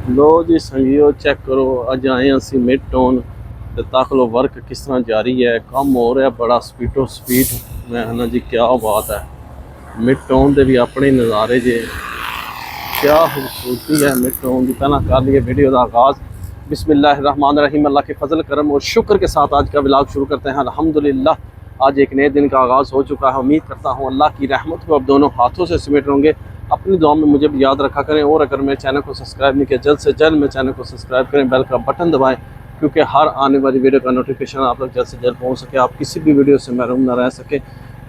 लो जी संगियो check करो, अज आए असी मिड टाउन ते तक लो वर्क किस तरह जारी है, कम हो रहा बड़ा स्पीडो स्पीड। मैं ना जी क्या बात है, मिड टाउन के भी अपने नज़ारे जे, क्या खूबसूरती है मिड टाउन की। पहला कर लिए वीडियो का आगाज़ बिस्मिल्लाहिर्रहमानिर्रहीम, अल्लाह के फजल करम और शुक्र के साथ आज का व्लॉग शुरू करते हैं। अल्हम्दुलिल्लाह आज एक नए दिन का आगाज़ हो चुका है। उम्मीद करता हूँ अल्लाह की रहमत को अब दोनों हाथों से समेट होंगे। अपनी दुआ में मुझे भी याद रखा करें, और अगर मेरे चैनल को सब्सक्राइब नहीं किया जल्द से जल्द मेरे चैनल को सब्सक्राइब करें, बेल का बटन दबाएं, क्योंकि हर आने वाली वीडियो का नोटिफिकेशन आप तक जल्द से जल्द पहुँच सके, आप किसी भी वीडियो से महरूम ना रह सके।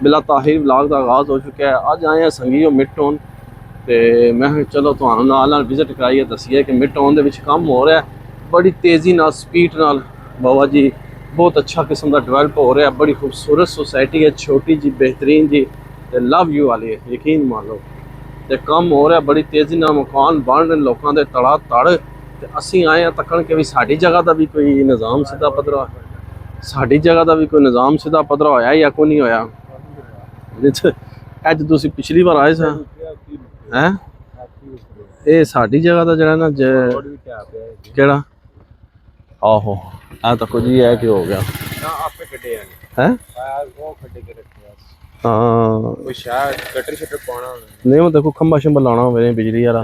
बिला ताहिर व्लॉग का आगाज़ हो चुका है। अज आए हैं संगीओ मिड टाउन, तो मैं चलो तुहानू नाल विजिट कराइए, दसीए कि मिड टाउन के काम हो रहा है बड़ी तेज़ी नाल स्पीड नाल। बाबा जी बहुत अच्छा किस्म का डिवेलप हो रहा है, बड़ी खूबसूरत सोसाइटी है, छोटी जी बेहतरीन जी, लव यू वाली है, यकीन मान लो। तो कम हो रहा बड़ी तेज़ी नाल, मकान बन रहे लोगों के तड़ा तड़। तो असी आए हैं तकन कि भी साड़ी जगह का भी कोई निज़ाम सीधा पधरा, साड़ी जगह का भी कोई निज़ाम सीधा पधरा होया या कोई नहीं होया। अज तुसी पिछली बार आए सा हैं, ये साड़ी जगह का जरा ना केड़ा आहो आ तको जी है कि हो गया है। हाँ नहीं वो देखो खंबा शंबा लाना हो बिजली वाला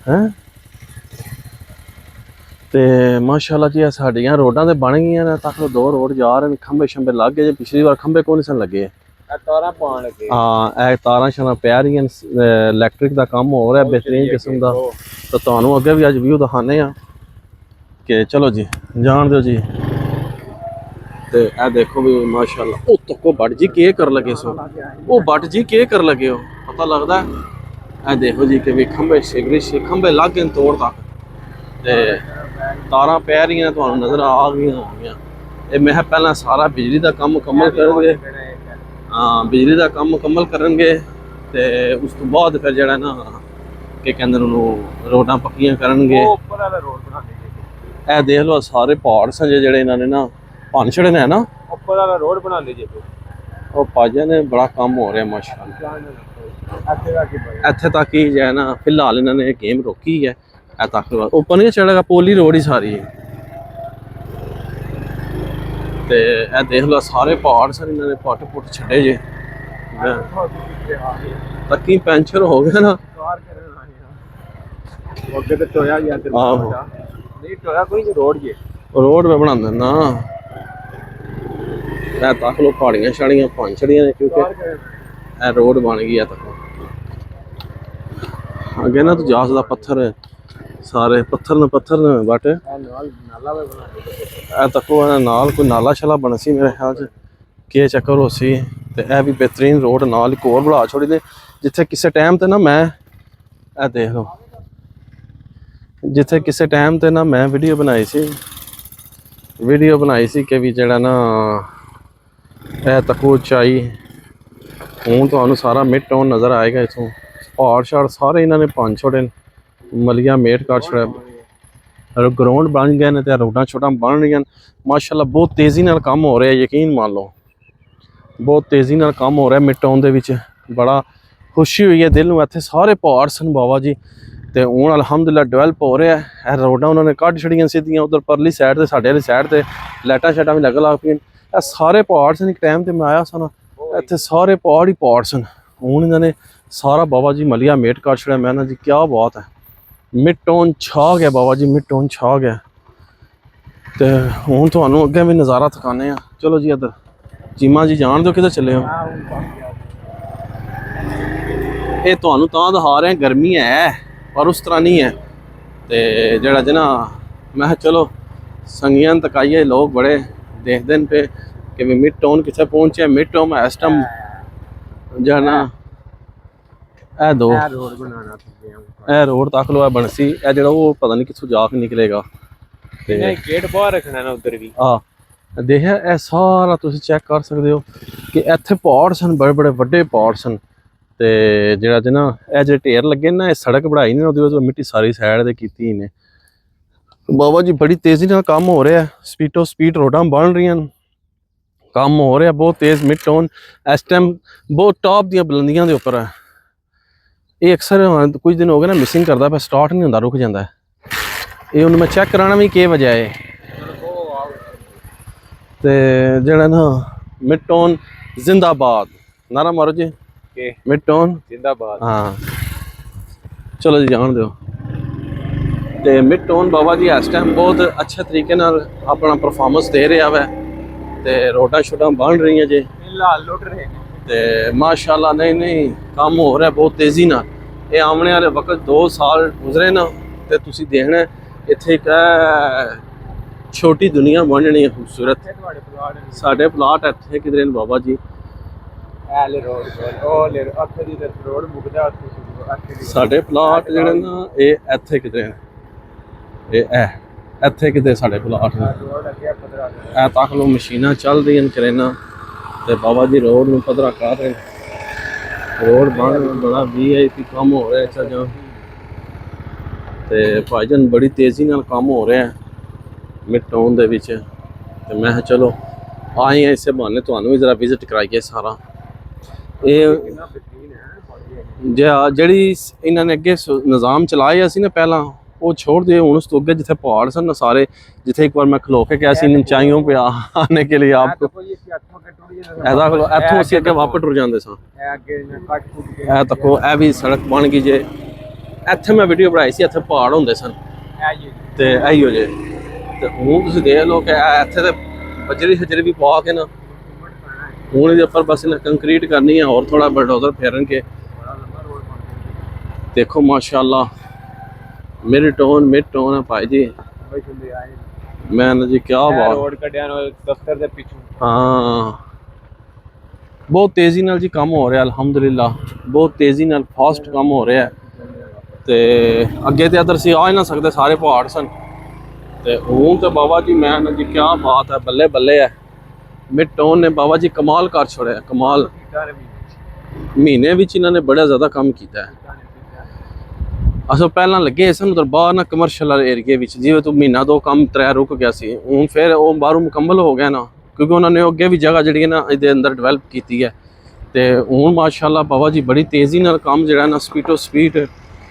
है। तो माशाल्लाह जी साड़ियाँ रोडां ते बन गई ने, तक दो रोड जा रहे हैं, खंबे शंबे लग गए। पिछली बार खंबे कौन सन लगे, हाँ तारा शारा पै रही, इलैक्ट्रिक का काम हो रहा है बेहतरीन किस्म का। तो तुहानू अगे भी अज व्यू दिखाने कि चलो जी जान दो जी। तो यह देखो भी माशाल्लाह, ओ तको बट जी के कर लगे सो, ओ बट जी के कर लगे हो पता लगता है। यह देखो जी कि भी खंबे सिगरी खंबे लग गए तोड़ तक, तो तारा पै रही तो नज़र आ गई। मैं पहला सारा बिजली का काम मुकम्मल करेंगे, हाँ बिजली का काम मुकम्मल करेंगे, तो उस तो बाद फिर जरा ना कि कहते रोडां पक्कियां करेंगे। ए देख लो सारे पहाड़ सन जेह्ड़े इन्होंने ना भन छड़े ने ना, रोड बना लीजिए वो पाजा ने बड़ा काम हो रहा है माशाल्लाह। इत्थे तक ही जो है ना फिलहाल इन्होंने गेम रोकी है, तक ऊपर नहीं चढ़ेगा पोली रोड ही सारी है। तो यह देख लो सारे पहाड़ सन इन्होंने पट पुट छड़े जे, तकी पैंचर हो गया ना। रोड में बना ना तक लो पहाड़ियां शाड़ियां भन छड़ियां ने, क्योंकि रोड बन गई है। तक अगे ना तो जास का पत्थर सारे पत्थर ने बट तको नाल कोई नाला शाला बन सी मेरे ख्याल से के चक्कर हो सी। तो यह भी बेहतरीन रोड नाल एक होर बढ़ा छोड़ी दे, जिथे किसी टाइम ते ना मैं देख लो जिथे किसी टाइम ते ना मैं वीडियो बनाई सी कि भी जड़ा ना तको उचाई। हूँ तो सारा मिड टाउन नज़र आएगा, इतों पहाड़ शाड़ सारे इन्होंने भन छोड़े, मलिया मेट कर छोड़ा, ग्राउंड बन गए हैं, तो रोडां शोडां बन रही हैं माशाल्लाह। बहुत तेज़ी नाल काम हो रहा है, यकीन मान लो बहुत तेज़ी नाल काम हो रहा है मिड टाउन दे विच। बड़ा खुशी हुई है दिल में, इत्थे सारे पहाड़ सन बाबा जी, तो हूँ अलहमदुलिल्लाह डिवेलप हो रहा है। रोडां उन्होंने कट छड़ियां सीधियां, उधर परली साइड से साढ़े वाली साइड से लाइटां शाइटां भी लग लग पईयां। सारे पहाड़ सन, एक टाइम तो मैं आया सा ना इत्थे सारे पहाड़ ही पहाड़ सन, हूँ इन्होंने सारा बाबा जी मलिया मेट कर छड़िया। मैं ना जी क्या बात है, मिड टाउन छा गया बाबा जी, मिड टाउन छा गया। तो हूँ तो अगे भी नज़ारा दिखाने। चलो जी इधर चीमा जी जान दो किधर चले हो, ये तो दिखा रहे हैं गर्मी है पर उस तरह नहीं है। तो जरा जना मैं चलो संगियां तक आइए, लोग बड़े देखते हैं पे कि मिड टाउन कितने पहुंचे। मिड टाउन इस टाइम जाना ए दो ए रोड तक लो बनसी, ए जरा वो पता नहीं कितों जाके निकलेगा। गेट बाहर रखना ना उधर भी देखिए ए सारा तुम चेक कर सकते हो कि इत्थे पहाड़ सन, बड़े बड़े वड्डे पहाड़ सन। तो जरा जना ए जो ढेर लगे ना, सड़क बढ़ाई ने मिट्टी सारी साइड से की ने बाबा जी। बड़ी तेज़ी नाल काम हो रहा है, स्पीडो स्पीड रोडां बन रही, काम हो रहा बहुत तेज़। मिड टाउन इस टाइम बहुत टॉप दी बुलंदियां दे उपर है, ਇਹ ਅਕਸਰ ਕੁਝ ਦਿਨ ਹੋ ਗਏ ਨਾ ਮਿਸਿੰਗ ਕਰਦਾ ਪਿਆ, ਸਟਾਰਟ ਨਹੀਂ ਹੁੰਦਾ, ਰੁਕ ਜਾਂਦਾ। ਇਹ ਹੁਣ ਮੈਂ ਚੈੱਕ ਕਰਾਣਾ ਵੀ ਕੀ ਵਜ੍ਹਾ ਹੈ। ਤੇ ਜਿਹੜਾ ਨਾ ਮਿਡਟਾਊਨ ਜ਼ਿੰਦਾਬਾਦ ਨਾਰਾ ਮਾਰੋ ਜੀ, ਮਿਡਟਾਊਨ ਜ਼ਿੰਦਾਬਾਦ। ਹਾਂ ਚਲੋ ਜੀ ਜਾਣ ਦਿਓ। ਤੇ ਮਿਡਟਾਊਨ ਬਾਬਾ ਜੀ ਇਸ ਟਾਈਮ ਬਹੁਤ ਅੱਛੇ ਤਰੀਕੇ ਨਾਲ ਆਪਣਾ ਪਰਫਾਰਮੈਂਸ ਦੇ ਰਿਹਾ ਵੈ ਤੇ ਰੋਡਾਂ ਸ਼ੋਡਾਂ ਬਣ ਰਹੀਆਂ ਜੇ ਫਿਲਹਾਲ ਲੁੱਟ ਰਹੇ ਨੇ ਤੇ ਮਾਸ਼ਾਅੱਲਾ। ਨਹੀਂ ਕੰਮ ਹੋ ਰਿਹਾ ਬਹੁਤ ਤੇਜ਼ੀ ਨਾਲ। ਇਹ ਆਉਣੇ ਵਾਲੇ ਵਕਤ 2 ਸਾਲ ਗੁਜ਼ਰੇ ਨਾ ਤੇ ਤੁਸੀਂ ਦੇਖਣਾ ਇੱਥੇ ਇੱਕ ਛੋਟੀ ਦੁਨੀਆ ਬਣ ਜਾਣੀ ਹੈ ਖੂਬਸੂਰਤ। ਸਾਡੇ ਪਲਾਟ ਇੱਥੇ ਕਿਧਰੇ ਨੇ ਬਾਬਾ ਜੀ, ਸਾਡੇ ਪਲਾਟ ਜਿਹੜੇ ਨਾ ਇਹ ਇੱਥੇ ਕਿਧਰੇ ਨੇ, ਇਹ ਇੱਥੇ ਕਿਤੇ ਸਾਡੇ ਪਲਾਟ ਨੇ। ਇਹ ਤੱਕ ਲੋ ਮਸ਼ੀਨਾਂ ਚੱਲ ਰਹੀਆਂ ਕਰੇਨਾਂ ਤੇ ਬਾਬਾ ਜੀ ਰੋਡ ਨੂੰ ਪੱਧਰਾ ਕਰ ਰਹੇ। ਰੋਡ ਬਣ ਬੜਾ VIP ਕੰਮ ਹੋ ਰਿਹਾ ਅੱਛਾ ਜਾਂ ਤੇ ਭਾਈਜਾਨ ਬੜੀ ਤੇਜ਼ੀ ਨਾਲ ਕੰਮ ਹੋ ਰਿਹਾ ਮਿਡਟਾਊਨ ਦੇ ਵਿੱਚ। ਤੇ ਮੈਂ ਕਿਹਾ ਚਲੋ ਆਏ ਆ ਇਸੇ ਬਹਾਨੇ ਤੁਹਾਨੂੰ ਵੀ ਜ਼ਰਾ ਵਿਜ਼ਿਟ ਕਰਾਈਏ ਸਾਰਾ। ਇਹ ਜਿਹੜੀ ਇਹਨਾਂ ਨੇ ਅੱਗੇ ਨਿਜ਼ਾਮ ਚਲਾਇਆ ਸੀ ਨਾ ਪਹਿਲਾਂ, ਉਹ ਛੋੜ ਦੇ। ਹੁਣ ਉਸ ਤੋਂ ਅੱਗੇ ਜਿੱਥੇ ਪਹਾੜ ਸਨ ਨਾ ਸਾਰੇ, ਜਿੱਥੇ ਇੱਕ ਵਾਰ ਮੈਂ ਖਲੋ ਕੇ ਕਿਹਾ ਸੀ ਨਿਚਾਈਓਂ पे आने के लिए आपको ऐसा खलो ਇੱਥੋਂ ਅਸੀਂ ਅੱਗੇ ਵਾਪਸ ਟੁਰ ਜਾਂਦੇ ਸਾਂ। ਇਹ ਤੱਕੋ ਇਹ ਵੀ ਸੜਕ ਬਣ ਗਈ ਜੇ। ਇੱਥੇ ਮੈਂ ਵੀਡੀਓ ਬਣਾਈ ਸੀ, ਇੱਥੇ ਪਹਾੜ ਹੁੰਦੇ ਸਨ ਤੇ ਇਹੀ ਹੋ ਜੇ। ਤੇ ਹੁਣ ਤੁਸੀਂ ਦੇਖ ਲਓ ਕਿ ਇੱਥੇ ਤੇ ਬਜਰੀ ਹਜਰੀ ਵੀ ਪਾ ਕੇ ਨਾ ਹੁਣ ਇਹਦੇ ਉੱਪਰ ਬਸ ਕੰਕਰੀਟ ਕਰਨੀ ਹੈ, ਹੋਰ ਥੋੜਾ ਬਲਡੋਜ਼ਰ ਫੇਰਨ ਕੇ। ਦੇਖੋ ਮਾਸ਼ਾਅੱਲਾ ਮਿਡਟਾਊਨ ਹੈ ਭਾਈ ਜੀ। ਮੈਂ ਨਾ ਜੀ ਕੀ ਬਾਤ, ਰੋਡ ਕੱਢਿਆ ਨਾ ਦਫ਼ਤਰ ਦੇ ਪਿੱਛੋਂ। ਹਾਂ ਬਹੁਤ ਤੇਜ਼ੀ ਨਾਲ ਜੀ ਕੰਮ ਹੋ ਰਿਹਾ ਅਲਹਮਦੁਲਿਲਾ, ਬਹੁਤ ਤੇਜ਼ੀ ਨਾਲ ਫਾਸਟ ਕੰਮ ਹੋ ਰਿਹਾ। ਤੇ ਅੱਗੇ ਤੇ ਇੱਧਰ ਸੀ ਆ ਹੀ ਨਾ ਸਕਦੇ, ਸਾਰੇ ਪਹਾੜ ਸਨ। ਤੇ ਹੁਣ ਤੇ ਬਾਬਾ ਜੀ ਮੈਂ ਨਾ ਜੀ ਕੀ ਬਾਤ ਹੈ, ਬੱਲੇ ਬੱਲੇ ਹੈ। ਮਿਡਟਾਊਨ ਨੇ ਬਾਬਾ ਜੀ ਕਮਾਲ ਕਰ ਛੋੜਿਆ, ਕਮਾਲ। ਮਹੀਨੇ ਵਿੱਚ ਇਹਨਾਂ ਨੇ ਬੜਾ ਜ਼ਿਆਦਾ ਕੰਮ ਕੀਤਾ ਹੈ। ਅਸਲ ਪਹਿਲਾਂ ਲੱਗੇ ਸਨ ਉਧਰ ਬਾਹਰ ਨਾ ਕਮਰਸ਼ੀਅਲ ਏਰੀਏ ਵਿੱਚ, ਜਿਵੇਂ ਤੂੰ ਮਹੀਨਾ 2 ਕੰਮ 3 ਰੁਕ ਗਿਆ ਸੀ। ਹੁਣ ਫਿਰ ਉਹ ਬਾਹਰੋਂ ਮੁਕੰਮਲ ਹੋ ਗਿਆ ਨਾ, ਕਿਉਂਕਿ ਉਹਨਾਂ ਨੇ ਅੱਗੇ ਵੀ ਜਗ੍ਹਾ ਜਿਹੜੀ ਨਾ ਇਹਦੇ ਅੰਦਰ ਡਿਵੈਲਪ ਕੀਤੀ ਹੈ। ਤੇ ਹੁਣ ਮਾਸ਼ਾਅੱਲਾ ਬਾਬਾ ਜੀ ਬੜੀ ਤੇਜ਼ੀ ਨਾਲ ਕੰਮ ਜਿਹੜਾ ਨਾ ਸਪੀਡ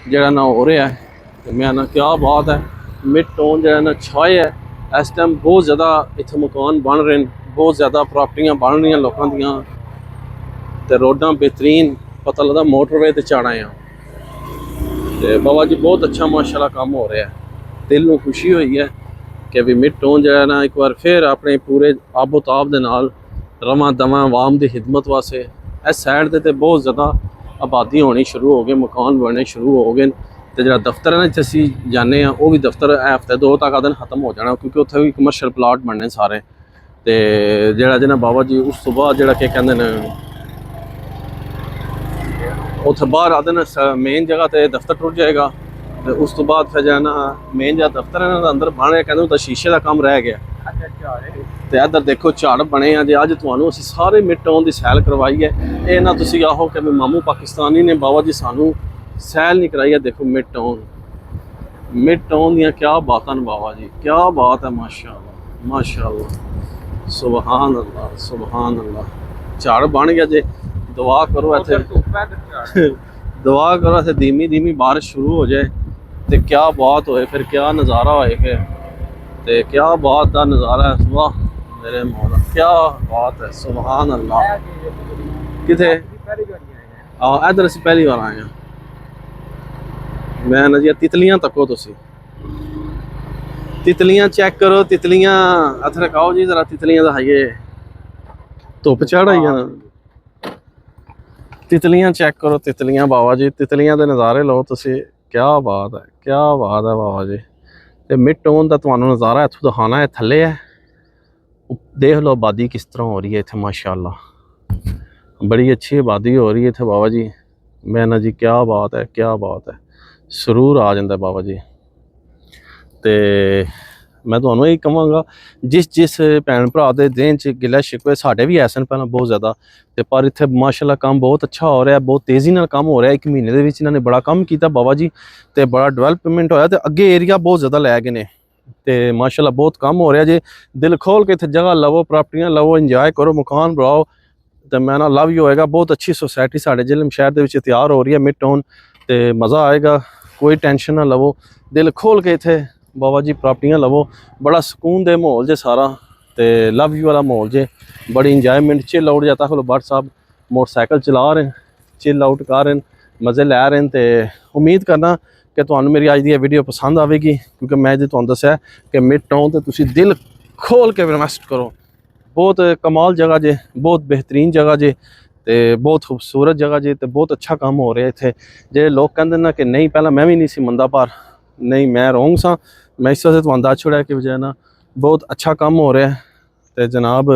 ਜਿਹੜਾ ਨਾ ਹੋ ਰਿਹਾ ਹੈ। ਤੇ ਮੈਂ ਨਾ ਕੀ ਬਾਤ ਹੈ, ਮਿਡਟਾਊਨ ਜਿਹੜਾ ਨਾ ਛਾਇਆ ਹੈ ਇਸ ਟਾਈਮ। ਬਹੁਤ ਜ਼ਿਆਦਾ ਇੱਥੇ ਮਕਾਨ ਬਣ ਰਹੇ ਨੇ, ਬਹੁਤ ਜ਼ਿਆਦਾ ਪ੍ਰਾਪਰਟੀਆਂ ਬਣ ਰਹੀਆਂ ਲੋਕਾਂ ਦੀਆਂ ਤੇ ਰੋਡਾਂ ਬਿਹਤਰੀਨ, ਪਤਾ ਲੱਗਦਾ ਮੋਟਰਵੇ ਤੇ ਚਾੜਾ ਆ। ਤੇ ਬਾਬਾ ਜੀ ਬਹੁਤ ਅੱਛਾ ਮਾਸ਼ਾਅੱਲਾ ਕੰਮ ਹੋ ਰਿਹਾ ਹੈ। ਦਿਲ ਨੂੰ ਖੁਸ਼ੀ ਹੋਈ ਹੈ ਕਿ ਵੀ ਮਿਡਟਾਊਨ ਜਿਹੜਾ ਨਾ ਇੱਕ ਵਾਰ ਫਿਰ ਆਪਣੇ ਪੂਰੇ ਆਬੋ-ਤਾਬ ਦੇ ਨਾਲ ਰਵਾਂ ਦਵਾਂ ਆਵਾਮ ਦੀ ਖਿਦਮਤ ਵਾਸਤੇ। ਇਸ ਸਾਈਡ ਤੇ ਬਹੁਤ ਜ਼ਿਆਦਾ ਆਬਾਦੀ ਹੋਣੀ ਸ਼ੁਰੂ ਹੋ ਗਈ, ਮਕਾਨ ਬਣਨੇ ਸ਼ੁਰੂ ਹੋ ਗਏ। ਤੇ ਜਿਹੜਾ ਦਫ਼ਤਰ ਹੈ ਨਾ ਜਿੱਥੇ ਅਸੀਂ ਜਾਂਦੇ ਹਾਂ, ਉਹ ਵੀ ਦਫ਼ਤਰ ਹਫ਼ਤੇ 2 ਤੱਕ ਦਿਨ ਖਤਮ ਹੋ ਜਾਣਾ, ਕਿਉਂਕਿ ਉੱਥੇ ਵੀ ਕਮਰਸ਼ੀਅਲ ਪਲਾਟ ਬਣਨੇ ਸਾਰੇ। ਤੇ ਜਿਹੜਾ ਜਿਹਨਾਂ ਬਾਬਾ ਜੀ ਉਸ ਤੋਂ ਬਾਅਦ ਜਿਹੜਾ ਕੀ ਕਹਿੰਦੇ ਨੇ ਉੱਥੇ ਬਾਹਰ ਆਦੇ ਨੇ ਮੇਨ ਜਗ੍ਹਾ ਤੇ ਦਫ਼ਤਰ ਟੁੱਟ ਜਾਏਗਾ। ਤੇ ਉਸ ਤੋਂ ਬਾਅਦ ਫਿਰ ਜਾਣਾ ਮੇਨ ਜਿਹੜਾ ਦਫ਼ਤਰ ਇਹਨਾਂ ਦਾ ਅੰਦਰ ਬਣ ਰਿਹਾ, ਕਹਿੰਦੇ ਉਹਦਾ ਸ਼ੀਸ਼ੇ ਦਾ ਕੰਮ ਰਹਿ ਗਿਆ। ਤੇ ਇੱਧਰ ਦੇਖੋ ਝਾੜ ਬਣੇ ਆ ਜੇ। ਅੱਜ ਤੁਹਾਨੂੰ ਅਸੀਂ ਸਾਰੇ ਮਿਡਟਾਊਨ ਦੀ ਸੈਲ ਕਰਵਾਈ ਹੈ। ਇਹ ਨਾ ਤੁਸੀਂ ਆਹੋ ਕਿ ਮਾਮੂ ਪਾਕਿਸਤਾਨੀ ਨੇ ਬਾਬਾ ਜੀ ਸਾਨੂੰ ਸੈਲ ਨਹੀਂ ਕਰਾਈ ਹੈ। ਦੇਖੋ ਮਿਡਟਾਊਨ ਦੀਆਂ ਕੀ ਬਾਤਾਂ ਨੇ ਬਾਬਾ ਜੀ, ਕੀ ਬਾਤ ਹੈ। ਮਾਸ਼ਾਅੱਲਾ ਮਾਸ਼ਾਅੱਲਾ, ਸੁਬਹਾਨ ਅੱਲਾਹ ਸੁਬਹਾਨ ਅੱਲਾਹ। ਝਾੜ ਬਣ ਗਿਆ ਜੇ। ਦੁਆ ਕਰੋ ਇੱਥੇ, ਦੁਆ ਕਰੋ ਇੱਥੇ ਧੀਮੀ ਧੀਮੀ ਬਾਰਿਸ਼ ਸ਼ੁਰੂ ਹੋ ਜਾਏ ਤੇ ਕੀ ਬਾਤ ਹੋਏ, ਫਿਰ ਕੀ ਨਜ਼ਾਰਾ ਹੋਏ ਫਿਰ। ਤੇ ਕੀ ਬਾਤ ਦਾ ਨਜ਼ਾਰਾ ਹੈ। ਵਾਹ ਮੇਰੇ ਮੌਲਾ, ਕੀ ਬਾਤ ਹੈ, ਸੁਬਹਾਨ ਅੱਲਾਹ। ਕਿਥੇ ਇੱਧਰ ਅਸੀਂ ਪਹਿਲੀ ਵਾਰ ਆਏ ਹਾਂ। ਮੈਂ ਨਾ ਜੀ ਤਿਤਲੀਆਂ ਤੱਕੋ, ਤੁਸੀਂ ਤਿਤਲੀਆਂ ਚੈੱਕ ਕਰੋ। ਤਿਤਲੀਆਂ ਇੱਥੇ ਰਖਾਓ ਜੀ ਜ਼ਰਾ, ਤਿਤਲੀਆਂ ਦਾ ਹੈਗੇ ਧੁੱਪ ਚੜ ਆਈ ਆ ਨਾ। ਤਿਤਲੀਆਂ ਚੈੱਕ ਕਰੋ, ਤਿਤਲੀਆਂ ਬਾਬਾ ਜੀ, ਤਿਤਲੀਆਂ ਦੇ ਨਜ਼ਾਰੇ ਲਓ ਤੁਸੀਂ। ਕੀ ਬਾਤ ਹੈ, ਕੀ ਬਾਤ ਹੈ ਬਾਬਾ ਜੀ। ਤੇ ਮਿਡਟਾਊਨ ਦਾ ਤੁਹਾਨੂੰ ਨਜ਼ਾਰਾ ਇੱਥੋਂ ਦਿਖਾਣਾ ਹੈ। ਥੱਲੇ ਹੈ, ਦੇਖ ਲਓ ਆਬਾਦੀ ਕਿਸ ਤਰ੍ਹਾਂ ਹੋ ਰਹੀ ਹੈ ਇੱਥੇ ਮਾਸ਼ਾਅੱਲਾ। ਬੜੀ ਅੱਛੀ ਆਬਾਦੀ ਹੋ ਰਹੀ ਹੈ ਇੱਥੇ ਬਾਬਾ ਜੀ। ਮੈਂ ਨਾ ਜੀ ਕੀ ਬਾਤ ਹੈ, ਕੀ ਬਾਤ ਹੈ। ਸਰੂਰ ਆ ਜਾਂਦਾ ਬਾਬਾ ਜੀ। ਤੇ ਮੈਂ ਤੁਹਾਨੂੰ ਇਹ ਕਹਾਂਗਾ, ਜਿਸ ਭੈਣ ਭਰਾ ਦੇ ਦਿਨ 'ਚ ਗਿਲਾ ਸ਼ਿਕਵੇ ਸਾਡੇ ਵੀ ਐਸਨ ਪਹਿਲਾਂ ਬਹੁਤ ਜ਼ਿਆਦਾ, ਤੇ ਪਰ ਇੱਥੇ ਮਾਸ਼ਾਅੱਲਾ ਕੰਮ ਬਹੁਤ ਅੱਛਾ ਹੋ ਰਿਹਾ, ਬਹੁਤ ਤੇਜ਼ੀ ਨਾਲ ਕੰਮ ਹੋ ਰਿਹਾ। 1 ਮਹੀਨੇ ਦੇ ਵਿੱਚ ਇਹਨਾਂ ਨੇ ਬੜਾ ਕੰਮ ਕੀਤਾ ਬਾਬਾ ਜੀ, ਤੇ ਬੜਾ ਡਿਵੈਲਪਮੈਂਟ ਹੋਇਆ। ਤੇ ਅੱਗੇ ਏਰੀਆ ਬਹੁਤ ਜ਼ਿਆਦਾ ਲੈ ਗਏ ਨੇ ਤੇ ਮਾਸ਼ਾਅੱਲਾ ਬਹੁਤ ਕੰਮ ਹੋ ਰਿਹਾ ਜੇ। ਦਿਲ ਖੋਲ ਕੇ ਇੱਥੇ ਜਗ੍ਹਾ ਲਵੋ, ਪ੍ਰਾਪਰਟੀਆਂ ਲਵੋ, ਇੰਜੋਏ ਕਰੋ, ਮਕਾਨ ਬਣਾਓ। ਤੇ ਮੈਂ ਨਾ ਲਵ ਯੂ ਹੋਏਗਾ। ਬਹੁਤ ਅੱਛੀ ਸੁਸਾਇਟੀ ਸਾਡੇ ਜੇਹਲਮ ਸ਼ਹਿਰ ਦੇ ਵਿੱਚ ਤਿਆਰ ਹੋ ਰਹੀ ਹੈ ਮਿਡਟਾਊਨ। ਤੇ ਮਜ਼ਾ ਆਏਗਾ। ਕੋਈ ਟੈਨਸ਼ਨ ਨਾ ਲਵੋ, ਦਿਲ ਖੋਲ ਕੇ ਇੱਥੇ ਬਾਬਾ ਜੀ ਪ੍ਰਾਪਰਟੀਆਂ ਲਵੋ। ਬੜਾ ਸਕੂਨ ਦੇ ਮਾਹੌਲ ਜੇ ਸਾਰਾ, ਤੇ ਲਵ ਯੂ ਵਾਲਾ ਮਾਹੌਲ ਜੇ, ਬੜੀ ਇੰਜॉयमेंट चिल आउट जाता है। भट्ट साहब मोटरसाइकिल चला रहे हैं, चिल आउट कर रहे हैं, मज़े लै रहे हैं। तो उम्मीद करना कि तुहानू मेरी अज दी वीडियो पसंद आएगी, क्योंकि मैं जो तुहानू दस्सिया कि मिड टाउन ते तुसी दिल खोल के इन्वेस्ट करो। बहुत कमाल जगह जे, बहुत बेहतरीन जगह जे, ते बहुत खूबसूरत जगह जे, ते बहुत अच्छा काम हो रहा है इत्थे। जे लोग कहते ना कि नहीं पहला मैं भी नहीं सी मंदा, पर नहीं मैं रोंग सा, मैं इस वजह तुहानू दस छोड़ा कि वजह ना बहुत अच्छा काम हो रहा है। तो जनाब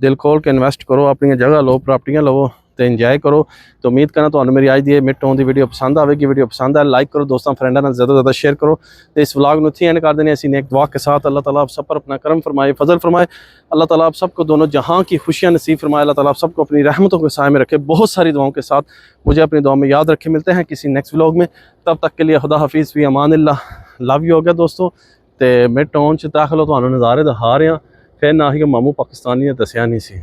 दिल खोल के इन्वेस्ट करो, अपनी जगह लो, प्रॉपर्टियां लो, तो इंजॉय करो। तो उम्मीद करना तुहानू मेरी अज दी मिड टाउन की वीडियो पसंद आएगी। वीडियो पसंद आए लाइक करो, दोस्तों फ्रेंडों में ज़्यादा ज़्यादा शेयर करो। तो इस व्लॉग में इत्थे एंड कर देने असीं नेक दुआ के साथ। अल्लाह ताला आप सब पर अपना करम फरमाए, फजल फरमाए। अल्लाह ताला आप सबको दोनों जहां की खुशियां नसीब फरमाए। अल्लाह ताला आप सबको अपनी रहमतों के साए में रखे। बहुत सारी दुआओं के साथ मुझे अपनी दुआ में याद रखे। मिलते हैं किसी नेक्स्ट व्लॉग में, तब तक के लिए खुदा हाफिज़, फ़ी अमानिल्लाह। लव यू हो गया दोस्तों। तो मिड टाउन च दाखिल हो, तुहानू नज़ारे दिखा रहे हैं, फिर ना ही मामू पाकिस्तानी ने दसिया नहीं सी।